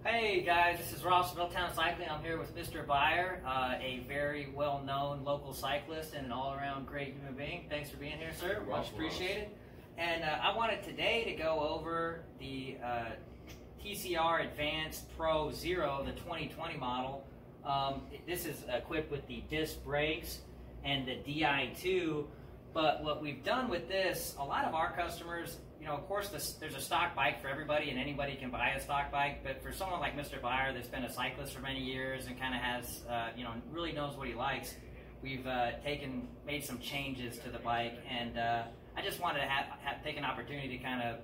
Hey guys, this is Ross from Middletown Cycling. I'm here with Mr. Byer, a very well-known local cyclist and an all-around great human being. Thanks for being here, sir. Much appreciated. And I wanted today to go over the TCR Advanced Pro Zero, the 2020 model. This is equipped with the disc brakes and the DI2. But what we've done with this, a lot of our customers, you know, of course, there's a stock bike for everybody, and anybody can buy a stock bike. But for someone like Mr. Byer, that's been a cyclist for many years and kind of has, you know, really knows what he likes, we've made some changes to the bike, and I just wanted to take an opportunity to kind of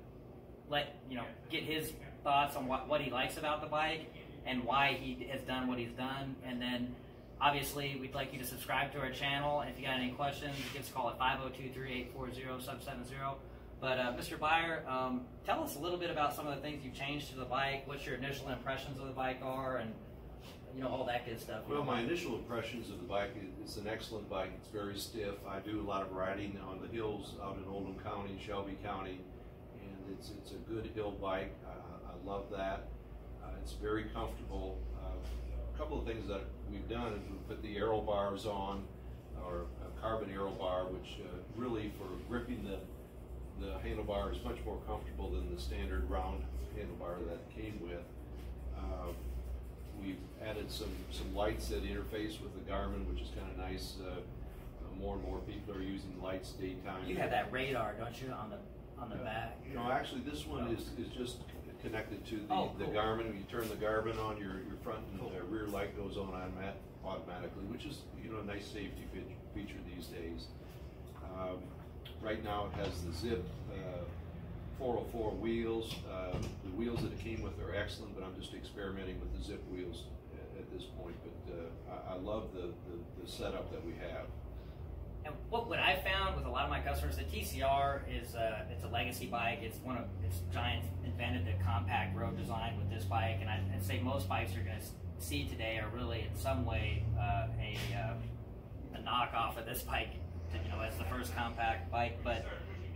get his thoughts on what he likes about the bike and why he has done what he's done, and then. Obviously, we'd like you to subscribe to our channel. If you got any questions, give us a call at 502-3840-770. But Mr. Byer, tell us a little bit about some of the things you've changed to the bike, what your initial impressions of the bike are, and all that good stuff. Well, my initial impressions of the bike, it's an excellent bike. It's very stiff. I do a lot of riding on the hills out in Oldham County, Shelby County, and it's a good hill bike. I love that. It's very comfortable. A couple of things that we've done is we put the aero bars on, or a carbon aero bar, which really for gripping the handlebar is much more comfortable than the standard round handlebar that it came with. We've added some lights that interface with the Garmin, which is kind of nice. More and more people are using lights daytime. You have that radar, don't you, on the back? No, actually, this one is just connected to the cool. Garmin. You turn the Garmin on, your front and rear light goes on automatically, which is a nice safety feature these days. Right now it has the Zip 404 wheels. The wheels that it came with are excellent, but I'm just experimenting with the Zip wheels at this point. But I love the setup that we have. And what I found with a lot of my customers, the TCR is it's a legacy bike. It's Giant invented the compact road design with this bike, and I'd say most bikes you're going to see today are really in some way a knockoff of this bike. As the first compact bike. But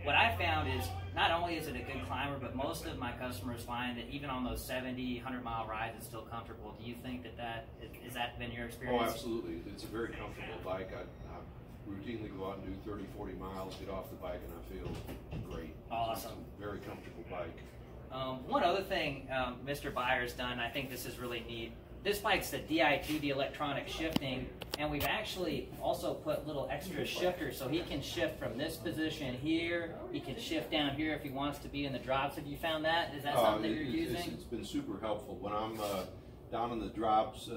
what I found is not only is it a good climber, but most of my customers find that even on those 70, 100-mile rides, it's still comfortable. Do you think that has that been your experience? Oh, absolutely. It's a very comfortable bike. I routinely go out and do 30, 40 miles, get off the bike, and I feel great. Awesome. It's a very comfortable bike. One other thing Mr. Byer's done, I think this is really neat. This bike's the DI2, the electronic shifting, and we've actually also put little extra shifters, so he can shift from this position here. He can shift down here if he wants to be in the drops. Have you found that? Is that something that you're using? It's been super helpful. When I'm down in the drops,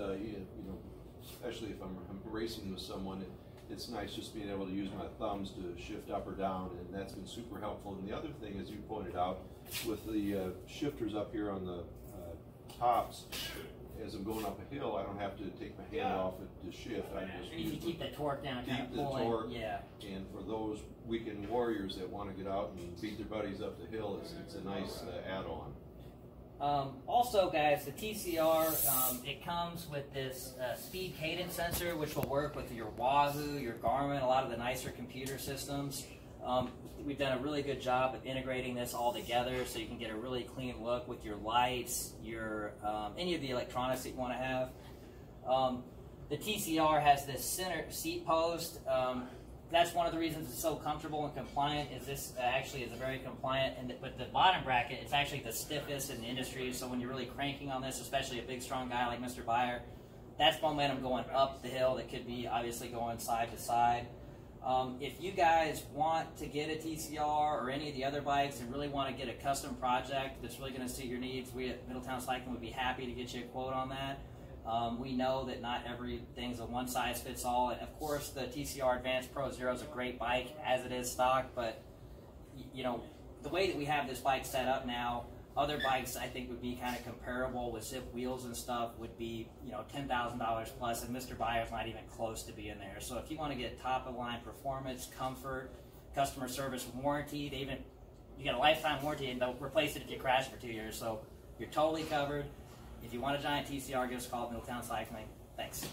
especially if I'm racing with someone, it's nice just being able to use my thumbs to shift up or down, and that's been super helpful. And the other thing, as you pointed out, with the shifters up here on the tops, as I'm going up a hill, I don't have to take my hand off it to shift. I just you keep that torque down, kind of pulling. Torque. Yeah. And for those weekend warriors that want to get out and beat their buddies up the hill, it's a nice add-on. Also, guys, the TCR, it comes with this speed cadence sensor, which will work with your Wahoo, your Garmin, a lot of the nicer computer systems. We've done a really good job of integrating this all together so you can get a really clean look with your lights, your any of the electronics that you want to have. The TCR has this center seat post. That's one of the reasons it's so comfortable and compliant. Is this actually is a very compliant, but the bottom bracket, it's actually the stiffest in the industry. So when you're really cranking on this, especially a big strong guy like Mr. Byer, that's momentum going up the hill that could be obviously going side to side. If you guys want to get a TCR or any of the other bikes and really want to get a custom project that's really going to suit your needs, we at Middletown Cycling would be happy to get you a quote on that. We know that not everything's a one-size-fits-all, and of course the TCR Advanced Pro Zero is a great bike as it is stock, but the way that we have this bike set up now, other bikes I think would be kind of comparable with Zip wheels and stuff would be $10,000 plus, and Mr. Byer's not even close to being there. So if you want to get top-of-line performance, comfort, customer service, warranty, you get a lifetime warranty, and they'll replace it if you crash for 2 years. So you're totally covered. If you want a giant TCR, give us a call at Middletown Cycling. Thanks.